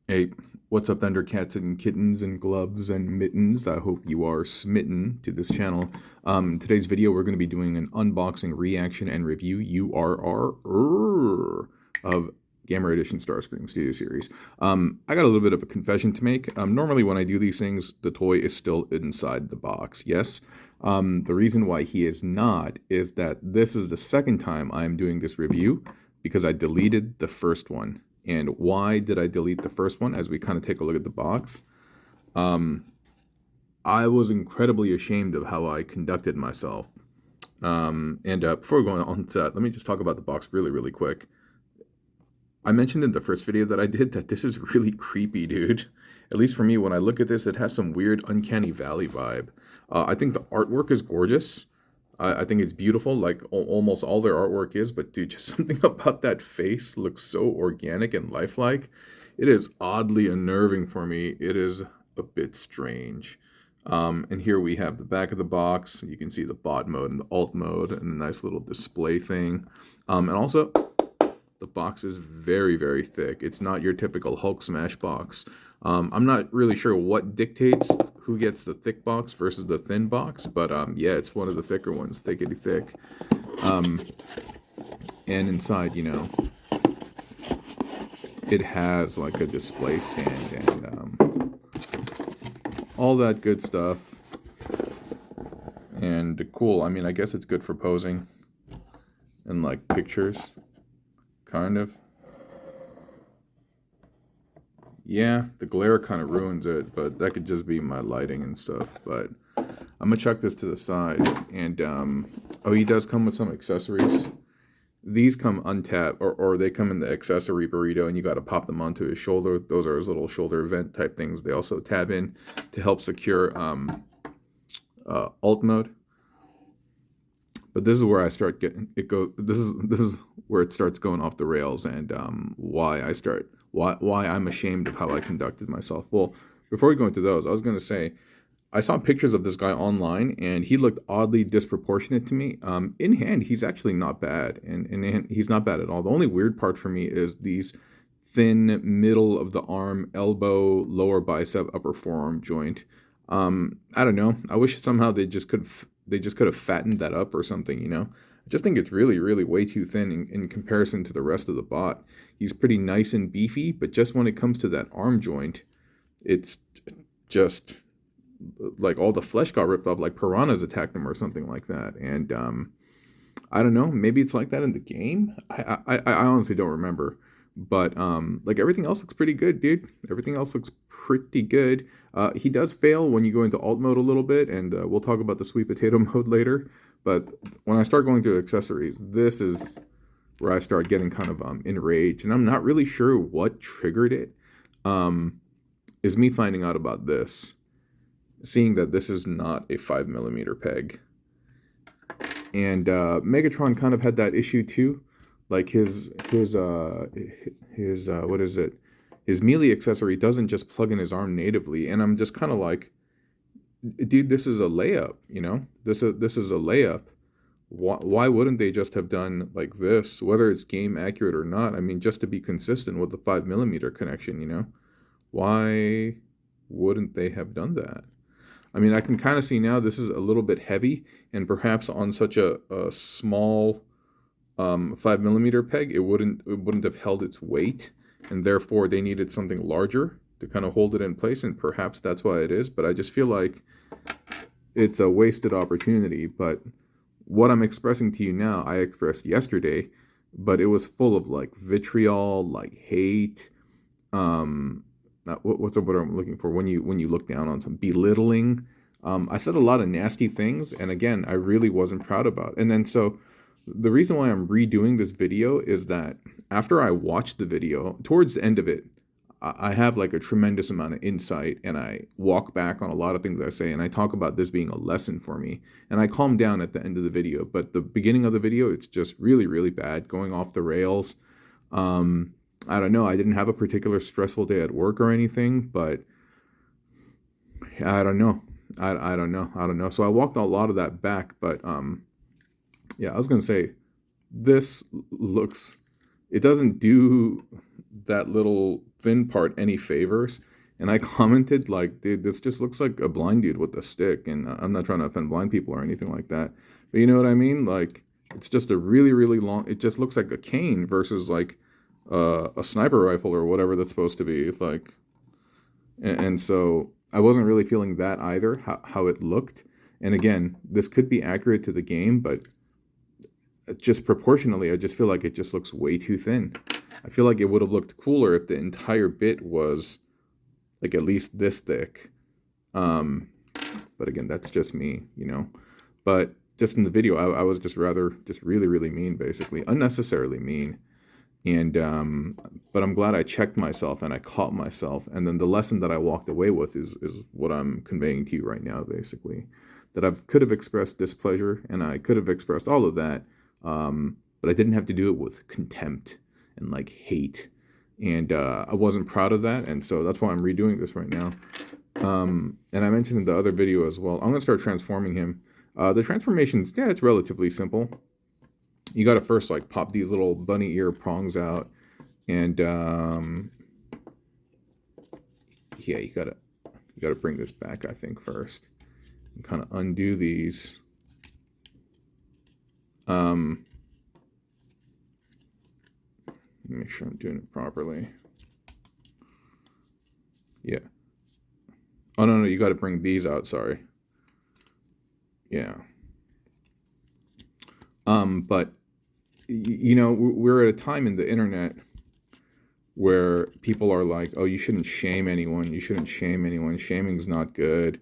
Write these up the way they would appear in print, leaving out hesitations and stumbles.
Hey, what's up, Thundercats and kittens and gloves and mittens? I hope you are smitten to this channel. In today's video, we're going to be doing an unboxing, reaction, and review of Gamma Edition Starscream Studio Series. I got a little bit of a confession to make. Normally, when I do these things, the toy is still inside the box. Yes. The reason why he is not is that this is the second time I'm doing this review because I deleted the first one. And why did I delete the first one? As we kind of take a look at the box, I was incredibly ashamed of how I conducted myself. Before going on to that, let me just talk about the box really quick. I mentioned in the first video that I did that this is really creepy, dude. At least for me, when I look at this, it has some weird Uncanny Valley vibe. I think the artwork is gorgeous. I think it's beautiful, like almost all their artwork is, but dude, just something about that face looks so organic and lifelike. It is oddly unnerving for me. It is a bit strange. And here we have the back of the box. You can see the bot mode and the alt mode and a nice little display thing. And also, the box is very thick. It's not your typical Hulk smash box. I'm not really sure what dictates who gets the thick box versus the thin box, but yeah, it's one of the thicker ones, thickety thick. And inside, you know, it has like a display stand and all that good stuff. And cool, I mean, I guess it's good for posing and like pictures, kind of. Yeah, the glare kind of ruins it, but that could just be my lighting and stuff. But I'm gonna chuck this to the side, and oh, he does come with some accessories. These come untapped, or they come in the accessory burrito, and you got to pop them onto his shoulder. Those are his little shoulder vent type things. They also tab in to help secure alt mode. But this is where I start getting it go. This is where it starts going off the rails, and why I'm ashamed of how I conducted myself. Well, before we go into those, I was going to say I saw pictures of this guy online, and he looked oddly disproportionate to me. In hand, he's actually not bad, and in hand, he's not bad at all. The only weird part for me is these thin middle of the arm, elbow, lower bicep, upper forearm joint. I don't know. I wish somehow they just could have fattened that up or something, you know? I just think it's really way too thin in comparison to the rest of the bot. He's pretty nice and beefy, but just when it comes to that arm joint, it's just like all the flesh got ripped off, like piranhas attacked him or something like that. And I don't know, maybe it's like that in the game. I honestly don't remember. But like everything else looks pretty good, dude. Everything else looks pretty good. He does fail when you go into alt mode a little bit, and we'll talk about the sweet potato mode later. But when I start going to accessories, this is where I start getting kind of enraged, and I'm not really sure what triggered it. Is me finding out about this, seeing that this is not a 5mm peg, and Megatron kind of had that issue too. Like his what is it? His melee accessory doesn't just plug in his arm natively, and I'm just kind of like, dude, this is a layup, you know? This is a layup. Why wouldn't they just have done like this, whether it's game accurate or not? I mean, just to be consistent with the 5mm connection, you know? Why wouldn't they have done that? I mean, I can kind of see now this is a little bit heavy, and perhaps on such a small 5mm peg, it wouldn't have held its weight, and therefore they needed something larger to kind of hold it in place, and perhaps that's why it is. But I just feel like it's a wasted opportunity. But what I'm expressing to you now, I expressed yesterday, but it was full of like vitriol, like hate. What's the word I'm looking for? When you look down on some belittling. I said a lot of nasty things, and again, I really wasn't proud about it. And then so the reason why I'm redoing this video is that after I watched the video, towards the end of it, I have like a tremendous amount of insight, and I walk back on a lot of things I say, and I talk about this being a lesson for me, and I calm down at the end of the video. But the beginning of the video, it's just really bad, going off the rails. I don't know. I didn't have a particular stressful day at work or anything, but I don't know. I don't know. So I walked a lot of that back, but yeah, I was going to say, this looks, it doesn't do that little thin part any favors. And I commented like, dude, this just looks like a blind dude with a stick. And I'm not trying to offend blind people or anything like that. But you know what I mean? Like, it's just a really, really long, it just looks like a cane versus like a sniper rifle or whatever that's supposed to be. It's like, and so I wasn't really feeling that either, how it looked. And again, this could be accurate to the game, but just proportionally, I just feel like it just looks way too thin. I feel like it would have looked cooler if the entire bit was like at least this thick. But again, that's just me, you know. But just in the video, I was just really, really mean, basically. Unnecessarily mean. And, but I'm glad I checked myself and I caught myself. And then the lesson that I walked away with is what I'm conveying to you right now, basically. That I could have expressed displeasure and I could have expressed all of that. But I didn't have to do it with contempt and like hate. And I wasn't proud of that. And so that's why I'm redoing this right now. And I mentioned in the other video as well, I'm going to start transforming him. The transformations, yeah, it's relatively simple. You got to first like pop these little bunny ear prongs out. And yeah, you gotta bring this back, I think, first. And kind of undo these. Make sure I'm doing it properly. Yeah. Oh, no, you got to bring these out, sorry. Yeah. But, you know, we're at a time in the internet where people are like, oh, you shouldn't shame anyone. You shouldn't shame anyone. Shaming's not good,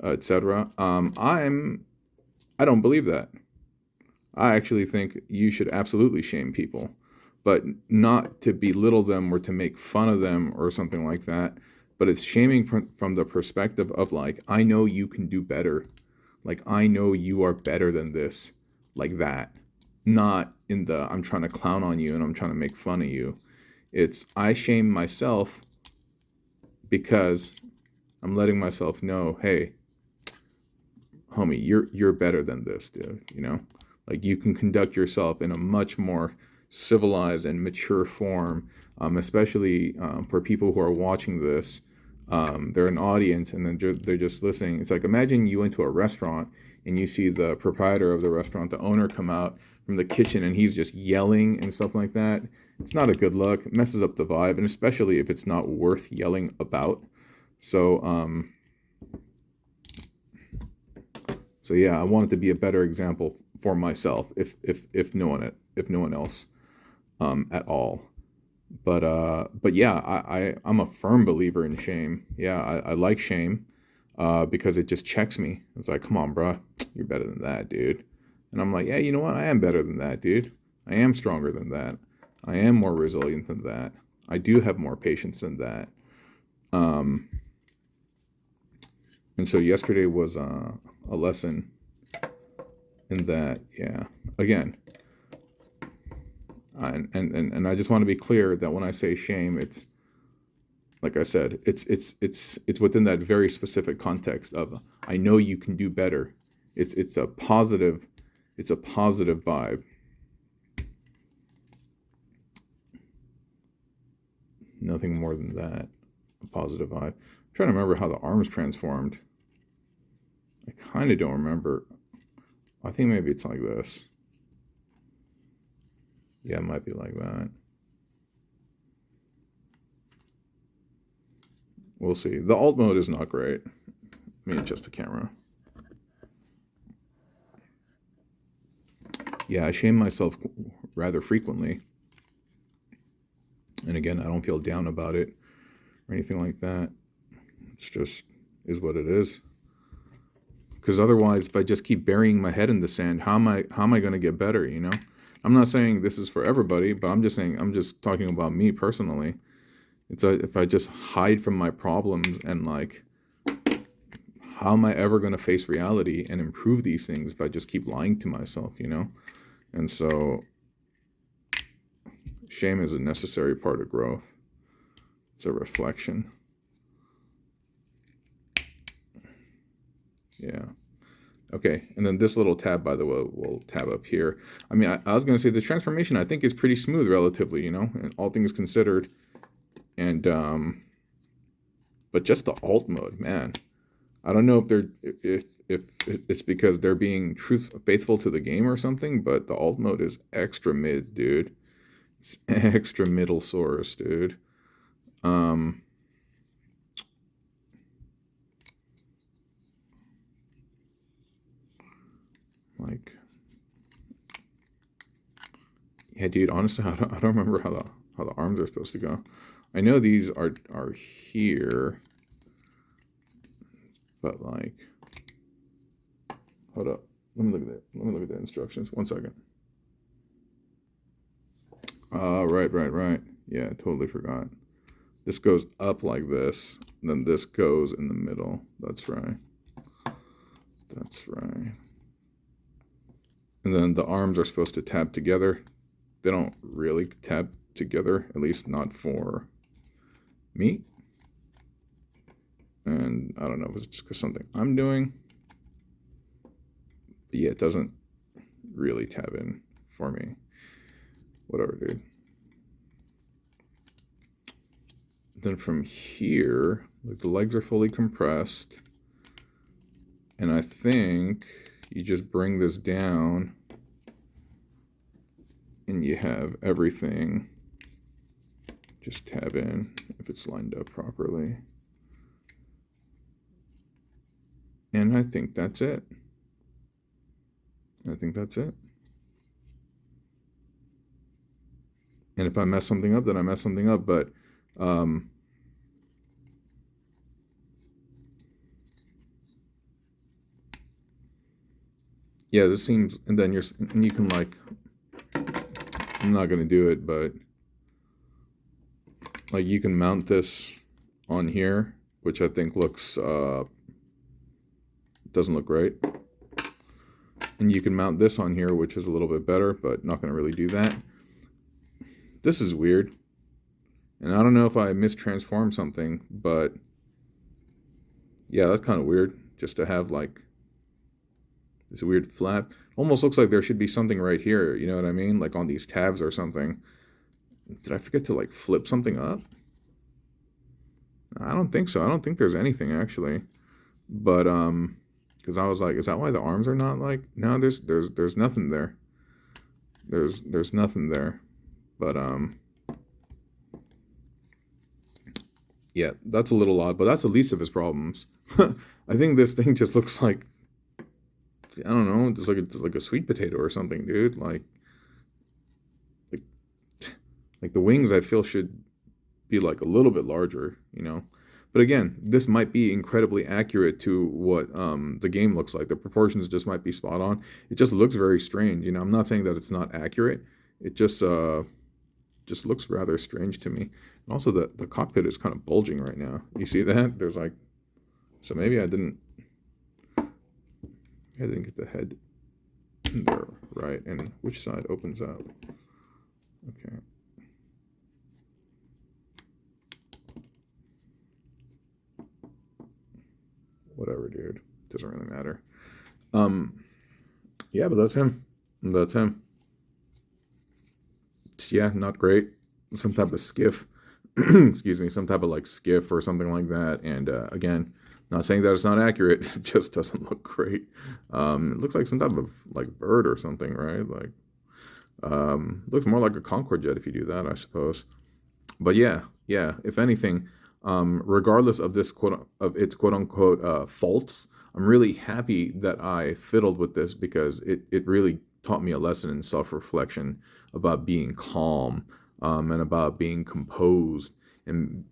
etc. I don't believe that. I actually think you should absolutely shame people, but not to belittle them or to make fun of them or something like that. But it's shaming from the perspective of like, I know you can do better. Like, I know you are better than this, like that. Not in the, I'm trying to clown on you and I'm trying to make fun of you. It's, I shame myself because I'm letting myself know, hey, homie, you're better than this, dude, you know? Like, you can conduct yourself in a much more civilized and mature form, especially for people who are watching this. They're an audience and then they're just listening. It's like, imagine you went to a restaurant and you see the proprietor of the restaurant, the owner, come out from the kitchen and he's just yelling and stuff like that. It's not a good look. It messes up the vibe, and especially if it's not worth yelling about. So, so yeah, I want it to be a better example for myself, if no one else, at all. But yeah, I'm a firm believer in shame. Yeah, I like shame, because it just checks me. It's like, come on, bro, you're better than that, dude. And I'm like, yeah, you know what? I am better than that, dude. I am stronger than that. I am more resilient than that. I do have more patience than that. And so yesterday was a lesson in that, yeah. Again, and I just want to be clear that when I say shame, it's like I said, it's within that very specific context of, I know you can do better. It's a positive vibe. Nothing more than that. A positive vibe. I'm trying to remember how the arms transformed. I kind of don't remember. I think maybe it's like this. Yeah, it might be like that. We'll see. The alt mode is not great. I mean, adjust the camera. Yeah, I shame myself rather frequently. And again, I don't feel down about it or anything like that. It's just is what it is. Because otherwise, if I just keep burying my head in the sand, how am I going to get better, you know? I'm not saying this is for everybody, but I'm just talking about me personally. It's if I just hide from my problems and like, how am I ever going to face reality and improve these things if I just keep lying to myself, you know? And so shame is a necessary part of growth. It's a reflection. Yeah. Okay, and then this little tab, by the way, will tab up here. I mean, I was going to say the transformation, I think, is pretty smooth relatively, you know, and all things considered. And but just the alt mode, man. I don't know if it's because they're being faithful to the game or something, but the alt mode is extra mid, dude. It's extra middle source, dude. Like, yeah, dude. Honestly, I don't remember how the arms are supposed to go. I know these are here, but like, hold up. Let me look at the instructions. 1 second. Right. Yeah, totally forgot. This goes up like this, and then this goes in the middle. That's right. That's right. And then the arms are supposed to tab together. They don't really tab together, at least not for me. And I don't know if it's just because something I'm doing. But yeah, it doesn't really tab in for me. Whatever, dude. Then from here, like the legs are fully compressed. And I think you just bring this down and you have everything just tab in if it's lined up properly. And I think that's it. And if I mess something up, then I mess something up. But yeah, this seems, and then you can like, I'm not gonna do it, but like you can mount this on here, which I think looks doesn't look great. And you can mount this on here, which is a little bit better, but not gonna really do that. This is weird. And I don't know if I mistransformed something, but yeah, that's kind of weird. Just to have like this weird flap. Almost looks like there should be something right here, you know what I mean? Like on these tabs or something. Did I forget to like flip something up? I don't think so. I don't think there's anything actually. But because I was like, is that why the arms are not like? No, there's nothing there. There's nothing there. But yeah, that's a little odd, but that's the least of his problems. I think this thing just looks like, I don't know, it's like a sweet potato or something, dude. Like the wings I feel should be like a little bit larger, you know. But again, this might be incredibly accurate to what the game looks like. The proportions just might be spot on. It just looks very strange, you know. I'm not saying that it's not accurate. It just looks rather strange to me. And also the cockpit is kind of bulging right now. You see that? There's like, so maybe I didn't get the head in there right. And which side opens up? Okay. Whatever, dude. Doesn't really matter. Yeah, but that's him. Yeah, not great. Some type of skiff. Excuse me, some type of like skiff or something like that. And again, not saying that it's not accurate. It just doesn't look great. It looks like some type of like bird or something, right? Like, looks more like a Concorde jet if you do that, I suppose. But yeah. If anything, regardless of its quote unquote faults, I'm really happy that I fiddled with this because it really taught me a lesson in self-reflection about being calm and about being composed and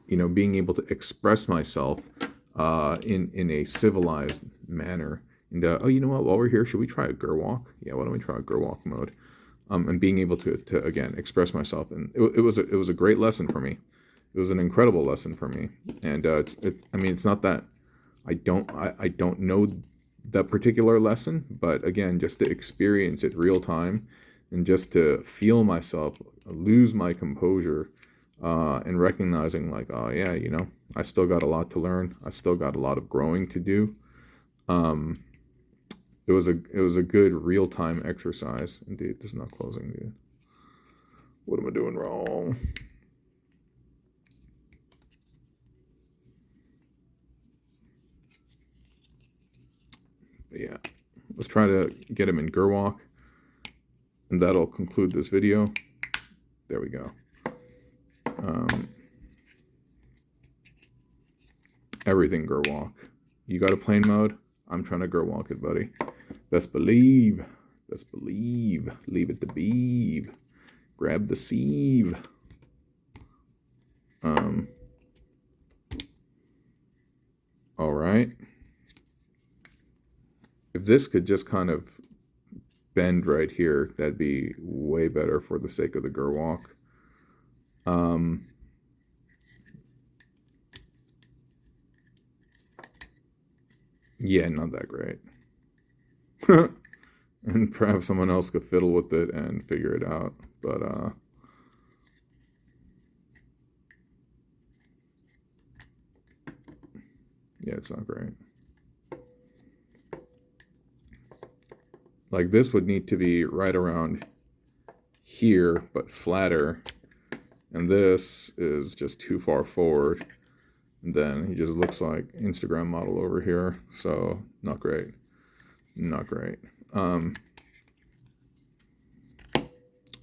you know, being able to express myself in a civilized manner. And oh, you know what? While we're here, should we try a Gerwalk? Yeah, why don't we try a Gerwalk mode? And being able to again express myself, and it was a great lesson for me. It was an incredible lesson for me, and I mean, it's not that I don't know that particular lesson, but again, just to experience it real time, and just to feel myself lose my composure, and recognizing like, oh yeah, you know, I still got a lot to learn. I still got a lot of growing to do. It was a good real time exercise. Indeed, this is not closing, dude. What am I doing wrong? yeah, let's try to get him in Gerwalk, and that'll conclude this video. There we go. Everything Gerwalk. You got a plane mode? I'm trying to Gerwalk it, buddy. Best believe. Best believe. Leave it to beeve. Grab the sieve. All right. If this could just kind of bend right here, that'd be way better for the sake of the Gerwalk. Yeah, not that great. And perhaps someone else could fiddle with it and figure it out. But yeah, it's not great. Like this would need to be right around here, but flatter. And this is just too far forward. And then he just looks like Instagram model over here. So not great. Not great.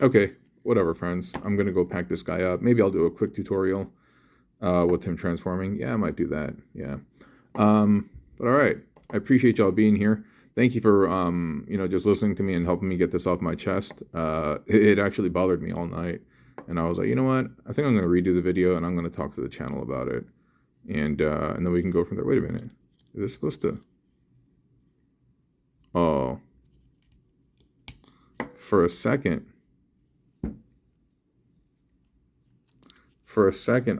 Okay, whatever, friends. I'm going to go pack this guy up. Maybe I'll do a quick tutorial with him transforming. Yeah, I might do that. Yeah. But all right. I appreciate y'all being here. Thank you for, just listening to me and helping me get this off my chest. It actually bothered me all night. And I was like, you know what? I think I'm going to redo the video and I'm going to talk to the channel about it. And then we can go from there. Wait a minute. Is this supposed to... Oh. For a second,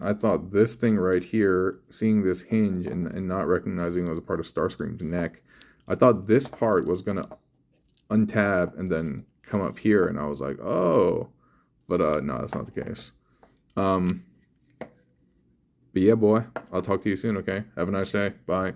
I thought this thing right here, seeing this hinge and not recognizing it was a part of Starscream's neck, I thought this part was going to untab and then come up here. And I was like, oh. But no, that's not the case. But yeah, boy, I'll talk to you soon, okay? Have a nice day. Bye.